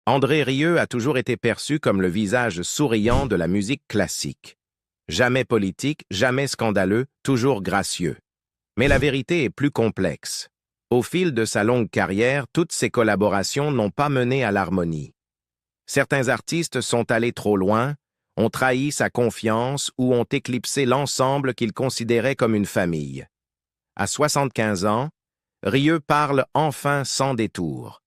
André Rieu a toujours été perçu comme le visage souriant de la musique classique. Jamais politique, jamais scandaleux, toujours gracieux. Mais la vérité est plus complexe. Au fil de sa longue carrière, toutes ses collaborations n'ont pas mené à l'harmonie. Certains artistes sont allés trop loin, ont trahi sa confiance ou ont éclipsé l'ensemble qu'ils considéraient comme une famille. À 75 ans, Rieu parle enfin sans détour.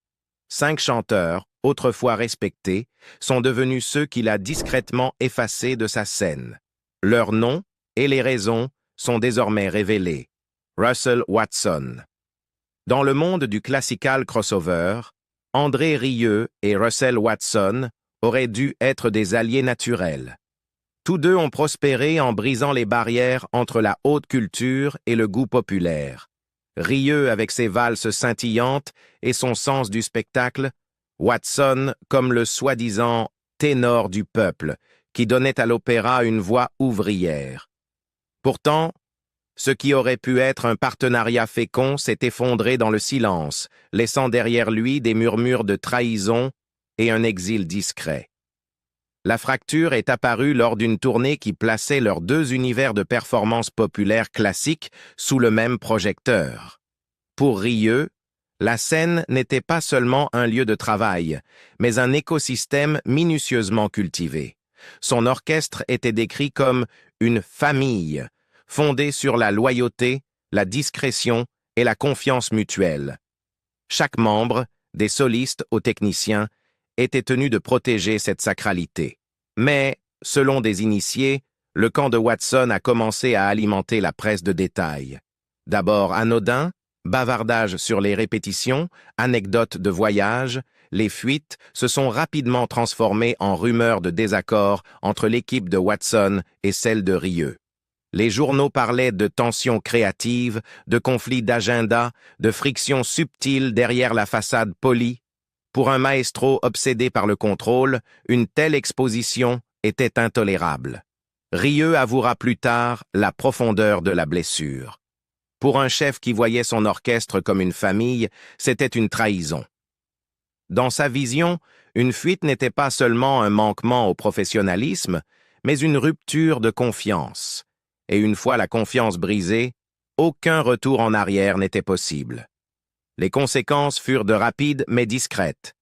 5 chanteurs, autrefois respectés, sont devenus ceux qu'il a discrètement effacés de sa scène. Leurs noms et les raisons sont désormais révélés. Russell Watson. Dans le monde du classical crossover, André Rieu et Russell Watson auraient dû être des alliés naturels. Tous deux ont prospéré en brisant les barrières entre la haute culture et le goût populaire. Rieu avec ses valses scintillantes et son sens du spectacle, Watson comme le soi-disant ténor du peuple, qui donnait à l'opéra une voix ouvrière. Pourtant, ce qui aurait pu être un partenariat fécond s'est effondré dans le silence, laissant derrière lui des murmures de trahison et un exil discret. La fracture est apparue lors d'une tournée qui plaçait leurs deux univers de performance populaire classiques sous le même projecteur. Pour Rieu, la scène n'était pas seulement un lieu de travail, mais un écosystème minutieusement cultivé. Son orchestre était décrit comme une famille, fondée sur la loyauté, la discrétion et la confiance mutuelle. Chaque membre, des solistes aux techniciens, était tenu de protéger cette sacralité. Mais, selon des initiés, le camp de Watson a commencé à alimenter la presse de détail. D'abord anodin, bavardage sur les répétitions, anecdotes de voyage, les fuites se sont rapidement transformées en rumeurs de désaccord entre l'équipe de Watson et celle de Rieu. Les journaux parlaient de tensions créatives, de conflits d'agenda, de frictions subtiles derrière la façade polie. Pour un maestro obsédé par le contrôle, une telle exposition était intolérable. Rieu avouera plus tard la profondeur de la blessure. Pour un chef qui voyait son orchestre comme une famille, c'était une trahison. Dans sa vision, une fuite n'était pas seulement un manquement au professionnalisme, mais une rupture de confiance. Et une fois la confiance brisée, aucun retour en arrière n'était possible. Les conséquences furent de rapides mais discrètes.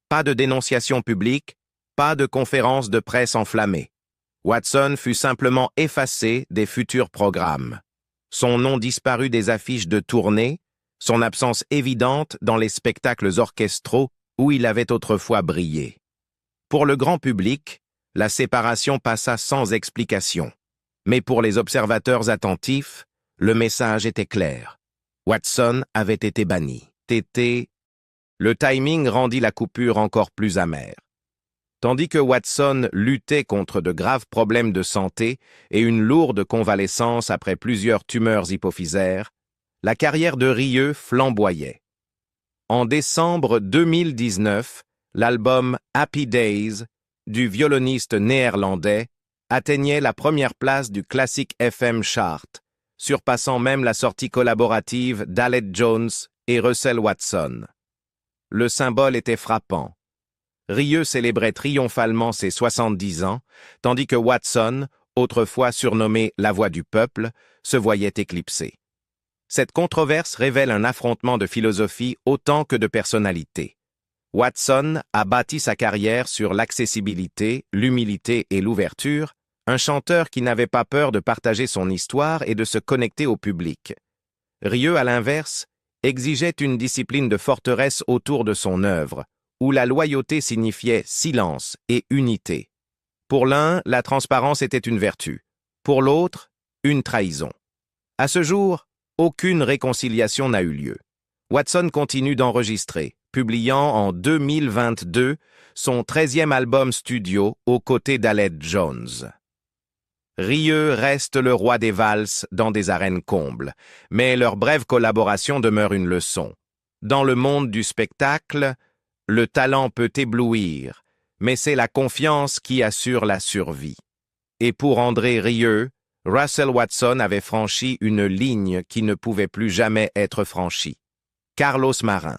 Pas de dénonciation publique, pas de conférences de presse enflammées. Watson fut simplement effacé des futurs programmes. Son nom disparut des affiches de tournée, son absence évidente dans les spectacles orchestraux où il avait autrefois brillé. Pour le grand public, la séparation passa sans explication. Mais pour les observateurs attentifs, le message était clair. Watson avait été banni. Le timing rendit la coupure encore plus amère. Tandis que Watson luttait contre de graves problèmes de santé et une lourde convalescence après plusieurs tumeurs hypophysaires, la carrière de Rieu flamboyait. En décembre 2019, l'album Happy Days du violoniste néerlandais atteignait la première place du Classic FM Chart, surpassant même la sortie collaborative d'Aled Jones et Russell Watson. Le symbole était frappant. Rieu célébrait triomphalement ses 70 ans, tandis que Watson, autrefois surnommé la voix du peuple, se voyait éclipsé. Cette controverse révèle un affrontement de philosophie autant que de personnalité. Watson a bâti sa carrière sur l'accessibilité, l'humilité et l'ouverture, un chanteur qui n'avait pas peur de partager son histoire et de se connecter au public. Rieu, à l'inverse, exigeait une discipline de forteresse autour de son œuvre, où la loyauté signifiait silence et unité. Pour l'un, la transparence était une vertu. Pour l'autre, une trahison. À ce jour, aucune réconciliation n'a eu lieu. Watson continue d'enregistrer, publiant en 2022 son 13e album studio aux côtés d'Aled Jones. Rieu reste le roi des valses dans des arènes combles, mais leur brève collaboration demeure une leçon. Dans le monde du spectacle, le talent peut éblouir, mais c'est la confiance qui assure la survie. Et pour André Rieu, Russell Watson avait franchi une ligne qui ne pouvait plus jamais être franchie. Carlos Marin.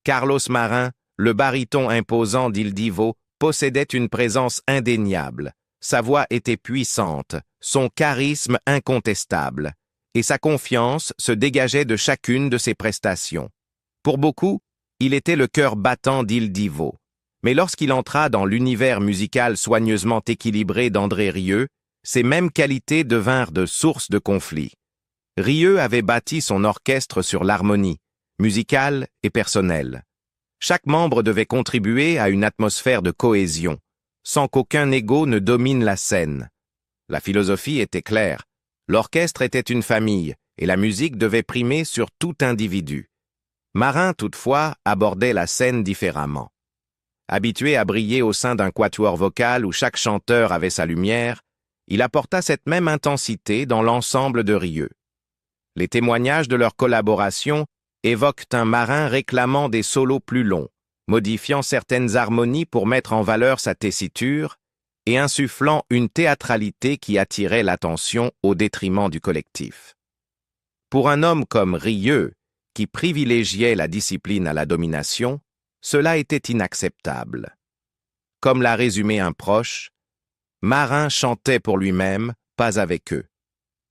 Carlos Marin Le baryton imposant d'Il Divo possédait une présence indéniable. Sa voix était puissante, son charisme incontestable, et sa confiance se dégageait de chacune de ses prestations. Pour beaucoup, il était le cœur battant d'Il Divo. Mais lorsqu'il entra dans l'univers musical soigneusement équilibré d'André Rieu, ces mêmes qualités devinrent de source de conflits. Rieu avait bâti son orchestre sur l'harmonie, musicale et personnelle. Chaque membre devait contribuer à une atmosphère de cohésion, sans qu'aucun ego ne domine la scène. La philosophie était claire. L'orchestre était une famille, et la musique devait primer sur tout individu. Marin, toutefois, abordait la scène différemment. Habitué à briller au sein d'un quatuor vocal où chaque chanteur avait sa lumière, il apporta cette même intensité dans l'ensemble de Rieu. Les témoignages de leur collaboration évoquent un Marin réclamant des solos plus longs, modifiant certaines harmonies pour mettre en valeur sa tessiture et insufflant une théâtralité qui attirait l'attention au détriment du collectif. Pour un homme comme Rieu, qui privilégiait la discipline à la domination, cela était inacceptable. Comme l'a résumé un proche, Marin chantait pour lui-même, pas avec eux.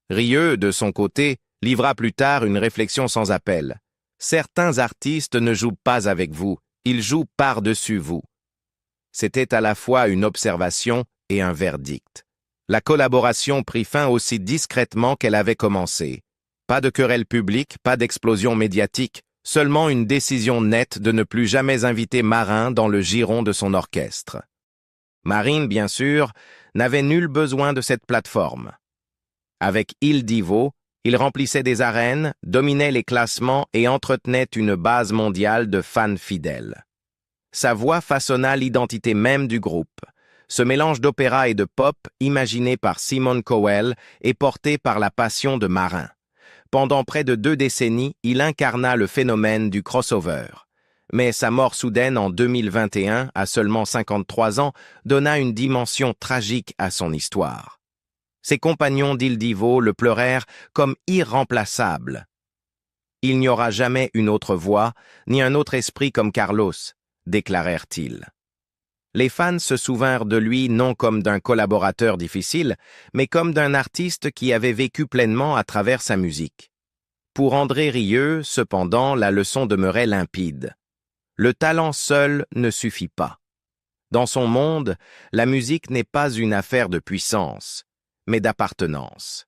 Rieu, de son côté, livra plus tard une réflexion sans appel. Certains artistes ne jouent pas avec vous, ils jouent par-dessus vous. C'était à la fois une observation et un verdict. La collaboration prit fin aussi discrètement qu'elle avait commencé. Pas de querelle publique, pas d'explosion médiatique, seulement une décision nette de ne plus jamais inviter Marin dans le giron de son orchestre. Marine, bien sûr, n'avait nul besoin de cette plateforme. Avec Il Divo, il remplissait des arènes, dominait les classements et entretenait une base mondiale de fans fidèles. Sa voix façonna l'identité même du groupe. Ce mélange d'opéra et de pop, imaginé par Simon Cowell et porté par la passion de Marin. Pendant près de 2 décennies, il incarna le phénomène du crossover. Mais sa mort soudaine en 2021, à seulement 53 ans, donna une dimension tragique à son histoire. Ses compagnons d'Il Divo le pleurèrent comme irremplaçable. Il n'y aura jamais une autre voix, ni un autre esprit comme Carlos, déclarèrent-ils. Les fans se souvinrent de lui non comme d'un collaborateur difficile, mais comme d'un artiste qui avait vécu pleinement à travers sa musique. Pour André Rieu, cependant, la leçon demeurait limpide. Le talent seul ne suffit pas. Dans son monde, la musique n'est pas une affaire de puissance, mais d'appartenance.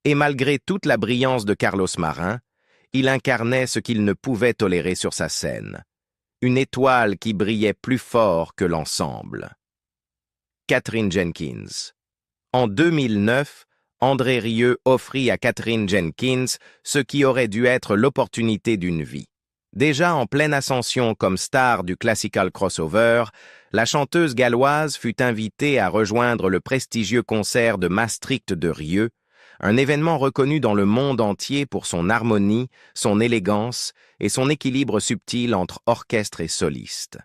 Et malgré toute la brillance de Carlos Marin, il incarnait ce qu'il ne pouvait tolérer sur sa scène. Une étoile qui brillait plus fort que l'ensemble. Katherine Jenkins. En 2009, André Rieu offrit à Katherine Jenkins ce qui aurait dû être l'opportunité d'une vie. Déjà en pleine ascension comme star du classical crossover, la chanteuse galloise fut invitée à rejoindre le prestigieux concert de Maastricht de Rieu, un événement reconnu dans le monde entier pour son harmonie, son élégance et son équilibre subtil entre orchestre et soliste.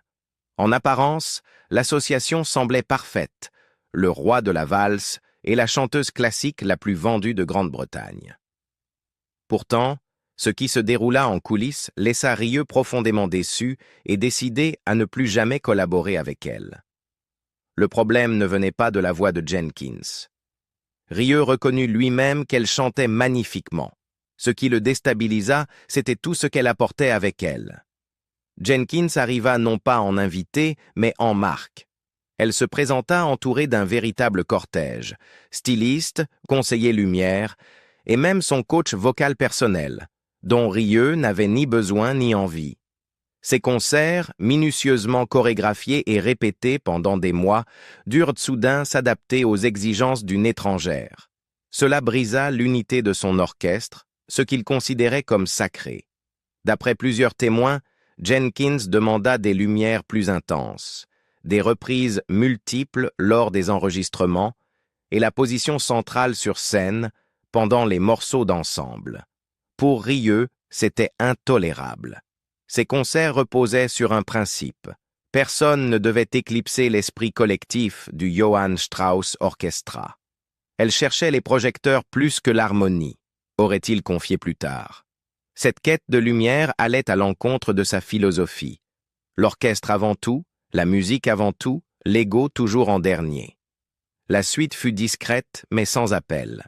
En apparence, l'association semblait parfaite, le roi de la valse et la chanteuse classique la plus vendue de Grande-Bretagne. Pourtant, ce qui se déroula en coulisses laissa Rieu profondément déçu et décidé à ne plus jamais collaborer avec elle. Le problème ne venait pas de la voix de Jenkins. Rieu reconnut lui-même qu'elle chantait magnifiquement. Ce qui le déstabilisa, c'était tout ce qu'elle apportait avec elle. Jenkins arriva non pas en invitée, mais en marque. Elle se présenta entourée d'un véritable cortège, styliste, conseiller lumière, et même son coach vocal personnel, dont Rieu n'avait ni besoin ni envie. Ces concerts, minutieusement chorégraphiés et répétés pendant des mois, durent soudain s'adapter aux exigences d'une étrangère. Cela brisa l'unité de son orchestre, ce qu'il considérait comme sacré. D'après plusieurs témoins, Jenkins demanda des lumières plus intenses, des reprises multiples lors des enregistrements et la position centrale sur scène pendant les morceaux d'ensemble. Pour Rieu, c'était intolérable. Ces concerts reposaient sur un principe. Personne ne devait éclipser l'esprit collectif du Johann Strauss Orchestra. Elle cherchait les projecteurs plus que l'harmonie, aurait-il confié plus tard. Cette quête de lumière allait à l'encontre de sa philosophie. L'orchestre avant tout, la musique avant tout, l'ego toujours en dernier. La suite fut discrète, mais sans appel.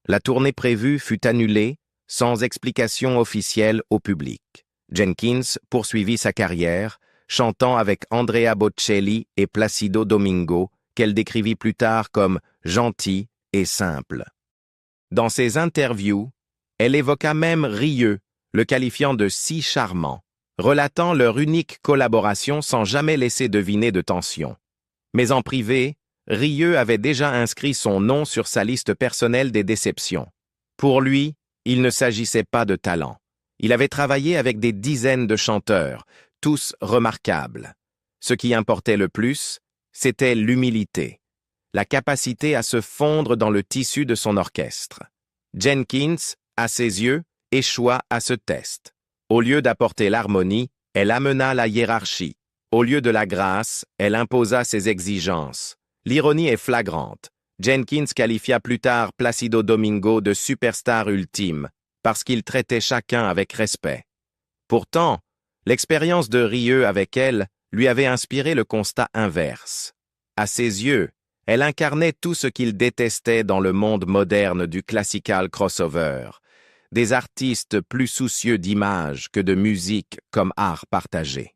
La tournée prévue fut annulée, sans explication officielle au public. Jenkins poursuivit sa carrière, chantant avec Andrea Bocelli et Placido Domingo, qu'elle décrivit plus tard comme gentil et simple. Dans ses interviews, elle évoqua même Rieu, le qualifiant de si charmant, relatant leur unique collaboration sans jamais laisser deviner de tension. Mais en privé, Rieu avait déjà inscrit son nom sur sa liste personnelle des déceptions. Pour lui, il ne s'agissait pas de talent. Il avait travaillé avec des dizaines de chanteurs, tous remarquables. Ce qui importait le plus, c'était l'humilité, la capacité à se fondre dans le tissu de son orchestre. Jenkins, à ses yeux, échoua à ce test. Au lieu d'apporter l'harmonie, elle amena la hiérarchie. Au lieu de la grâce, elle imposa ses exigences. L'ironie est flagrante. Jenkins qualifia plus tard Placido Domingo de superstar ultime, parce qu'il traitait chacun avec respect. Pourtant, l'expérience de Rieu avec elle lui avait inspiré le constat inverse. À ses yeux, elle incarnait tout ce qu'il détestait dans le monde moderne du classical crossover, des artistes plus soucieux d'image que de musique comme art partagé.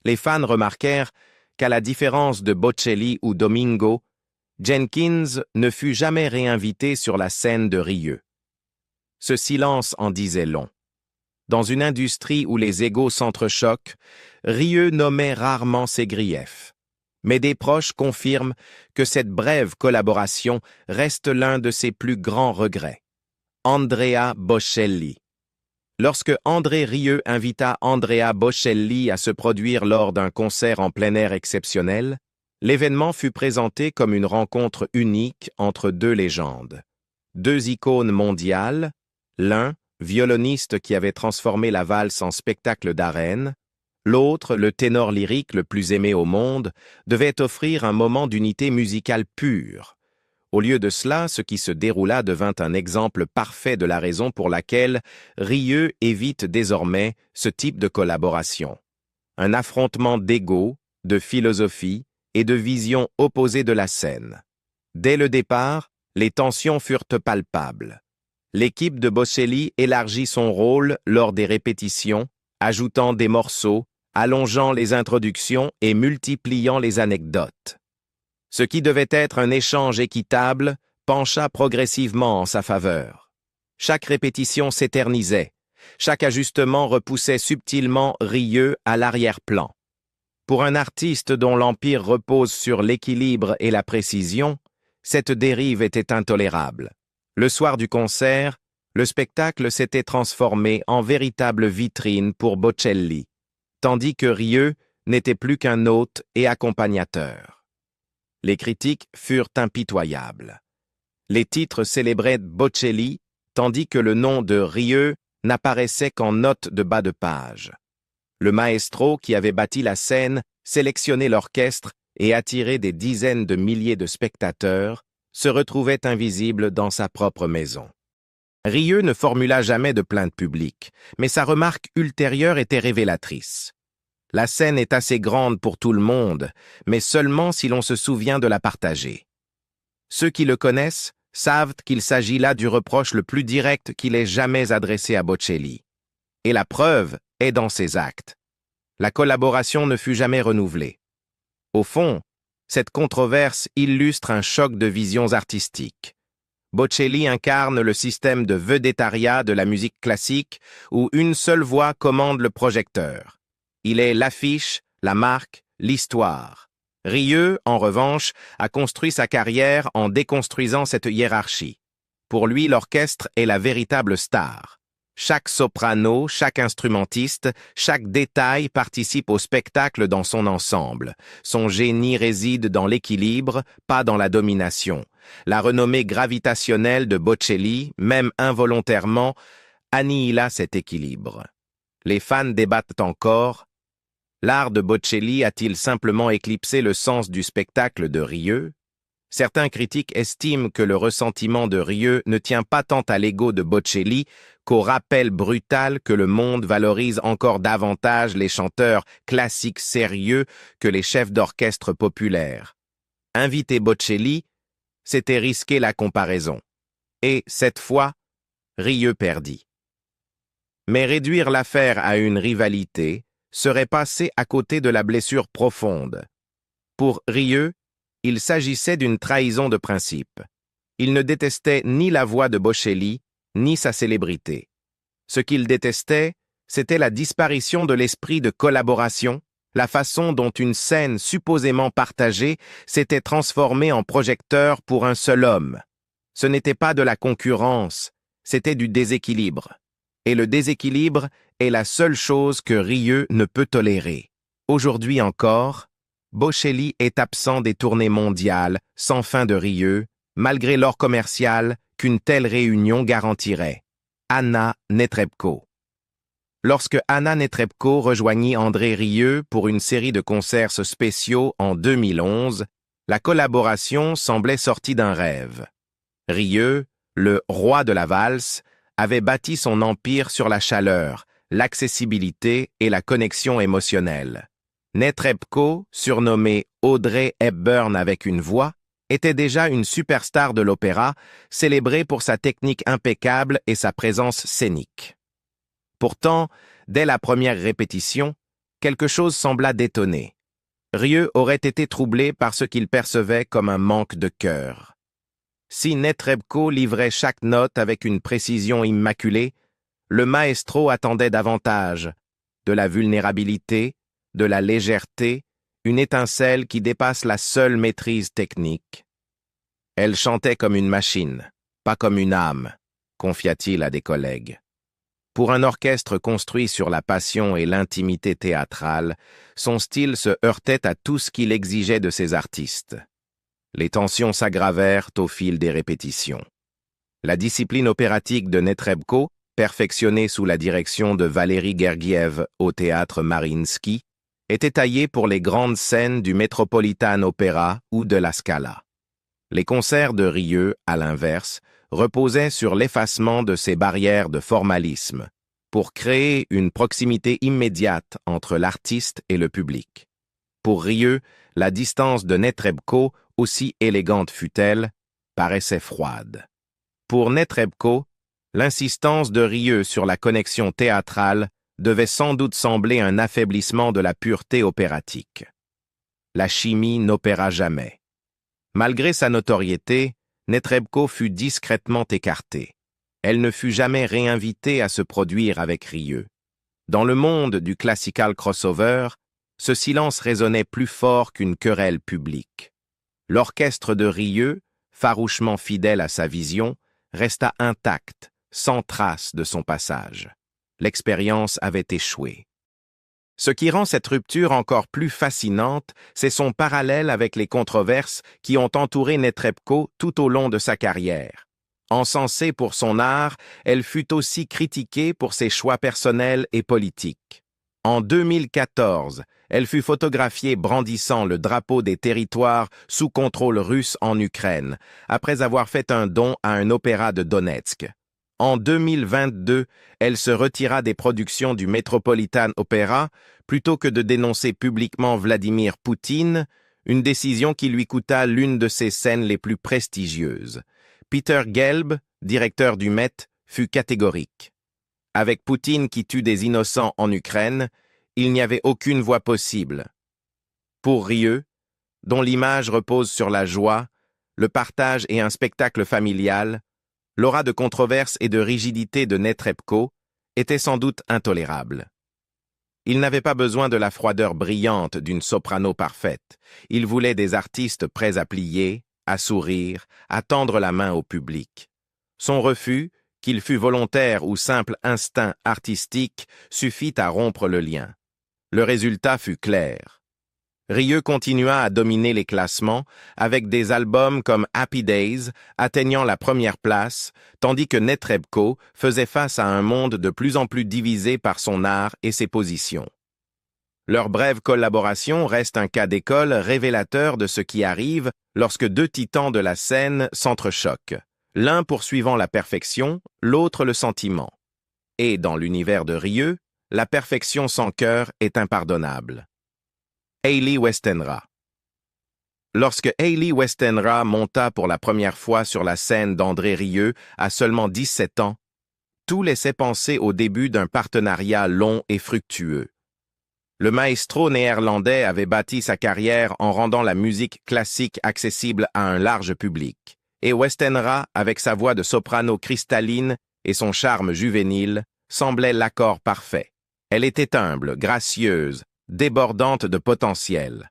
Les fans remarquèrent qu'à la différence de Bocelli ou Domingo, Jenkins ne fut jamais réinvité sur la scène de Rieu. Ce silence en disait long. Dans une industrie où les égos s'entrechoquent, Rieu nommait rarement ses griefs. Mais des proches confirment que cette brève collaboration reste l'un de ses plus grands regrets. Andrea Bocelli. Lorsque André Rieu invita Andrea Bocelli à se produire lors d'un concert en plein air exceptionnel, l'événement fut présenté comme une rencontre unique entre deux légendes. Deux icônes mondiales, l'un, violoniste qui avait transformé la valse en spectacle d'arène, l'autre, le ténor lyrique le plus aimé au monde, devait offrir un moment d'unité musicale pure. Au lieu de cela, ce qui se déroula devint un exemple parfait de la raison pour laquelle Rieu évite désormais ce type de collaboration. Un affrontement d'ego, de philosophie et de vision opposées de la scène. Dès le départ, les tensions furent palpables. L'équipe de Bocelli élargit son rôle lors des répétitions, ajoutant des morceaux, allongeant les introductions et multipliant les anecdotes. Ce qui devait être un échange équitable pencha progressivement en sa faveur. Chaque répétition s'éternisait, chaque ajustement repoussait subtilement Rieu à l'arrière-plan. Pour un artiste dont l'empire repose sur l'équilibre et la précision, cette dérive était intolérable. Le soir du concert, le spectacle s'était transformé en véritable vitrine pour Bocelli, tandis que Rieu n'était plus qu'un hôte et accompagnateur. Les critiques furent impitoyables. Les titres célébraient Bocelli, tandis que le nom de Rieu n'apparaissait qu'en note de bas de page. Le maestro qui avait bâti la scène, sélectionné l'orchestre et attiré des dizaines de milliers de spectateurs, se retrouvait invisible dans sa propre maison. Rieu ne formula jamais de plainte publique, mais sa remarque ultérieure était révélatrice. La scène est assez grande pour tout le monde, mais seulement si l'on se souvient de la partager. Ceux qui le connaissent savent qu'il s'agit là du reproche le plus direct qu'il ait jamais adressé à Bocelli. Et la preuve est dans ses actes. La collaboration ne fut jamais renouvelée. Au fond, cette controverse illustre un choc de visions artistiques. Bocelli incarne le système de vedettariat de la musique classique où une seule voix commande le projecteur. Il est l'affiche, la marque, l'histoire. Rieu, en revanche, a construit sa carrière en déconstruisant cette hiérarchie. Pour lui, l'orchestre est la véritable star. Chaque soprano, chaque instrumentiste, chaque détail participe au spectacle dans son ensemble. Son génie réside dans l'équilibre, pas dans la domination. La renommée gravitationnelle de Bocelli, même involontairement, annihila cet équilibre. Les fans débattent encore. L'art de Bocelli a-t-il simplement éclipsé le sens du spectacle de Rieu? Certains critiques estiment que le ressentiment de Rieu ne tient pas tant à l'ego de Bocelli qu'au rappel brutal que le monde valorise encore davantage les chanteurs classiques sérieux que les chefs d'orchestre populaires. Inviter Bocelli, c'était risquer la comparaison. Et, cette fois, Rieu perdit. Mais réduire l'affaire à une rivalité serait passer à côté de la blessure profonde. Pour Rieu, il s'agissait d'une trahison de principe. Il ne détestait ni la voix de Bocelli, ni sa célébrité. Ce qu'il détestait, c'était la disparition de l'esprit de collaboration, la façon dont une scène supposément partagée s'était transformée en projecteur pour un seul homme. Ce n'était pas de la concurrence, c'était du déséquilibre. Et le déséquilibre est la seule chose que Rieu ne peut tolérer. Aujourd'hui encore, Bocelli est absent des tournées mondiales, sans fin de Rieu, malgré l'or commercial qu'une telle réunion garantirait. Anna Netrebko. Lorsque Anna Netrebko rejoignit André Rieu pour une série de concerts spéciaux en 2011, la collaboration semblait sortie d'un rêve. Rieu, le roi de la valse, avait bâti son empire sur la chaleur, l'accessibilité et la connexion émotionnelle. Netrebko, surnommée Audrey Hepburn avec une voix, était déjà une superstar de l'opéra, célébrée pour sa technique impeccable et sa présence scénique. Pourtant, dès la première répétition, quelque chose sembla détonner. Rieu aurait été troublé par ce qu'il percevait comme un manque de cœur. Si Netrebko livrait chaque note avec une précision immaculée, le maestro attendait davantage, de la vulnérabilité, de la légèreté, une étincelle qui dépasse la seule maîtrise technique. Elle chantait comme une machine, pas comme une âme, confia-t-il à des collègues. Pour un orchestre construit sur la passion et l'intimité théâtrale, son style se heurtait à tout ce qu'il exigeait de ses artistes. Les tensions s'aggravèrent au fil des répétitions. La discipline opératique de Netrebko, perfectionnée sous la direction de Valéry Gergiev au théâtre Mariinsky, était taillée pour les grandes scènes du Metropolitan Opera ou de la Scala. Les concerts de Rieu, à l'inverse, reposaient sur l'effacement de ces barrières de formalisme, pour créer une proximité immédiate entre l'artiste et le public. Pour Rieu, la distance de Netrebko, aussi élégante fût-elle, paraissait froide. Pour Netrebko, l'insistance de Rieu sur la connexion théâtrale devait sans doute sembler un affaiblissement de la pureté opératique. La chimie n'opéra jamais. Malgré sa notoriété, Netrebko fut discrètement écartée. Elle ne fut jamais réinvitée à se produire avec Rieu. Dans le monde du classical crossover, ce silence résonnait plus fort qu'une querelle publique. L'orchestre de Rieu, farouchement fidèle à sa vision, resta intact, sans trace de son passage. L'expérience avait échoué. Ce qui rend cette rupture encore plus fascinante, c'est son parallèle avec les controverses qui ont entouré Netrebko tout au long de sa carrière. Encensée pour son art, elle fut aussi critiquée pour ses choix personnels et politiques. En 2014, elle fut photographiée brandissant le drapeau des territoires sous contrôle russe en Ukraine, après avoir fait un don à un opéra de Donetsk. En 2022, elle se retira des productions du Metropolitan Opera plutôt que de dénoncer publiquement Vladimir Poutine, une décision qui lui coûta l'une de ses scènes les plus prestigieuses. Peter Gelb, directeur du Met, fut catégorique. Avec Poutine qui tue des innocents en Ukraine, il n'y avait aucune voie possible. Pour Rieu, dont l'image repose sur la joie, le partage et un spectacle familial, l'aura de controverse et de rigidité de Netrebko était sans doute intolérable. Il n'avait pas besoin de la froideur brillante d'une soprano parfaite. Il voulait des artistes prêts à plier, à sourire, à tendre la main au public. Son refus, qu'il fût volontaire ou simple instinct artistique, suffit à rompre le lien. Le résultat fut clair. Rieu continua à dominer les classements avec des albums comme Happy Days atteignant la première place, tandis que Netrebko faisait face à un monde de plus en plus divisé par son art et ses positions. Leur brève collaboration reste un cas d'école révélateur de ce qui arrive lorsque deux titans de la scène s'entrechoquent, l'un poursuivant la perfection, l'autre le sentiment. Et dans l'univers de Rieu, la perfection sans cœur est impardonnable. Hayley Westenra. Lorsque Hayley Westenra monta pour la première fois sur la scène d'André Rieu à seulement 17 ans, tout laissait penser au début d'un partenariat long et fructueux. Le maestro néerlandais avait bâti sa carrière en rendant la musique classique accessible à un large public, et Westenra, avec sa voix de soprano cristalline et son charme juvénile, semblait l'accord parfait. Elle était humble, gracieuse, débordante de potentiel.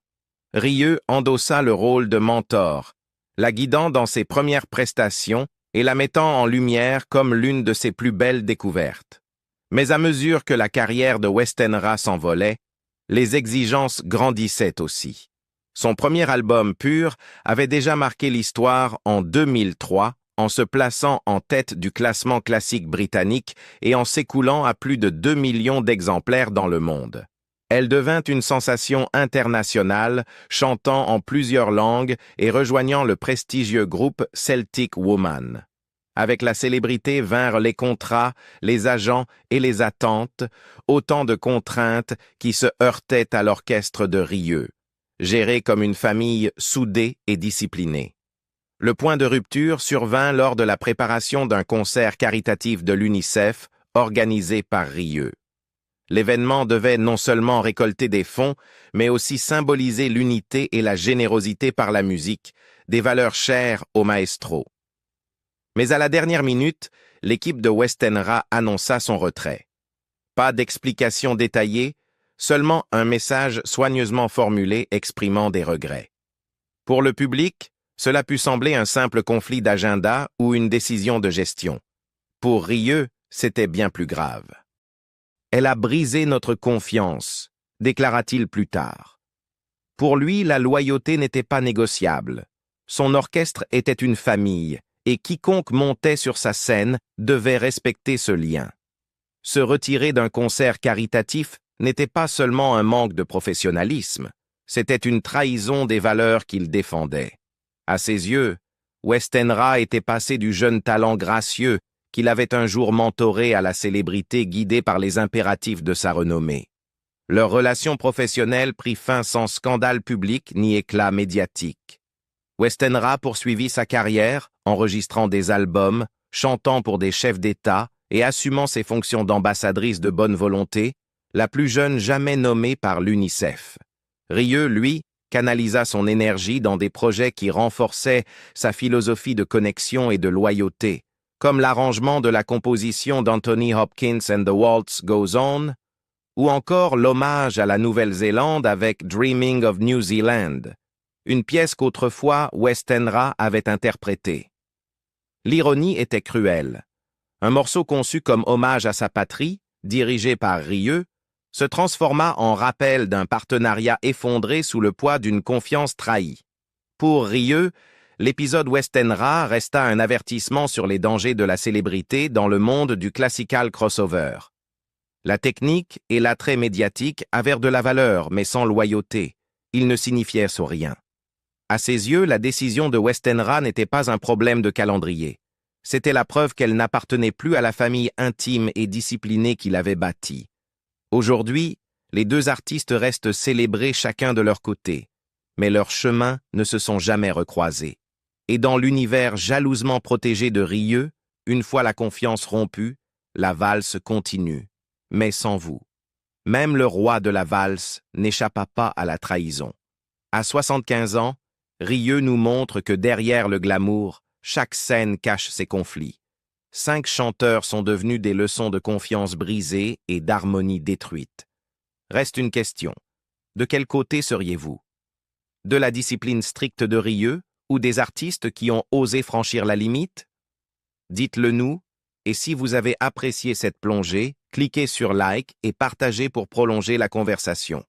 Rieu endossa le rôle de mentor, la guidant dans ses premières prestations et la mettant en lumière comme l'une de ses plus belles découvertes. Mais à mesure que la carrière de Westenra s'envolait, les exigences grandissaient aussi. Son premier album Pur avait déjà marqué l'histoire en 2003 en se plaçant en tête du classement classique britannique et en s'écoulant à plus de 2 millions d'exemplaires dans le monde. Elle devint une sensation internationale, chantant en plusieurs langues et rejoignant le prestigieux groupe Celtic Woman. Avec la célébrité vinrent les contrats, les agents et les attentes, autant de contraintes qui se heurtaient à l'orchestre de Rieu, géré comme une famille soudée et disciplinée. Le point de rupture survint lors de la préparation d'un concert caritatif de l'UNICEF organisé par Rieu. L'événement devait non seulement récolter des fonds, mais aussi symboliser l'unité et la générosité par la musique, des valeurs chères au maestro. Mais à la dernière minute, l'équipe de Westenra annonça son retrait. Pas d'explication détaillée, seulement un message soigneusement formulé exprimant des regrets. Pour le public, cela put sembler un simple conflit d'agenda ou une décision de gestion. Pour Rieu, c'était bien plus grave. « Elle a brisé notre confiance », déclara-t-il plus tard. Pour lui, la loyauté n'était pas négociable. Son orchestre était une famille, et quiconque montait sur sa scène devait respecter ce lien. Se retirer d'un concert caritatif n'était pas seulement un manque de professionnalisme, c'était une trahison des valeurs qu'il défendait. À ses yeux, Westenra était passé du jeune talent gracieux qu'il avait un jour mentoré à la célébrité guidée par les impératifs de sa renommée. Leur relation professionnelle prit fin sans scandale public ni éclat médiatique. Westenra poursuivit sa carrière, enregistrant des albums, chantant pour des chefs d'État et assumant ses fonctions d'ambassadrice de bonne volonté, la plus jeune jamais nommée par l'UNICEF. Rieu, lui, canalisa son énergie dans des projets qui renforçaient sa philosophie de connexion et de loyauté, comme l'arrangement de la composition d'Anthony Hopkins and the Waltz Goes On, ou encore l'hommage à la Nouvelle-Zélande avec Dreaming of New Zealand, une pièce qu'autrefois Westenra avait interprétée. L'ironie était cruelle. Un morceau conçu comme hommage à sa patrie, dirigé par Rieu, se transforma en rappel d'un partenariat effondré sous le poids d'une confiance trahie. Pour Rieu, l'épisode Westenra resta un avertissement sur les dangers de la célébrité dans le monde du classical crossover. La technique et l'attrait médiatique avaient de la valeur, mais sans loyauté. Ils ne signifiaient rien. À ses yeux, la décision de Westenra n'était pas un problème de calendrier. C'était la preuve qu'elle n'appartenait plus à la famille intime et disciplinée qu'il avait bâtie. Aujourd'hui, les deux artistes restent célébrés chacun de leur côté, mais leurs chemins ne se sont jamais recroisés. Et dans l'univers jalousement protégé de Rieu, une fois la confiance rompue, la valse continue, mais sans vous. Même le roi de la valse n'échappa pas à la trahison. À 75 ans, Rieu nous montre que derrière le glamour, chaque scène cache ses conflits. 5 chanteurs sont devenus des leçons de confiance brisées et d'harmonie détruite. Reste une question. De quel côté seriez-vous? De la discipline stricte de Rieu ou des artistes qui ont osé franchir la limite? Dites-le nous, et si vous avez apprécié cette plongée, cliquez sur like et partagez pour prolonger la conversation.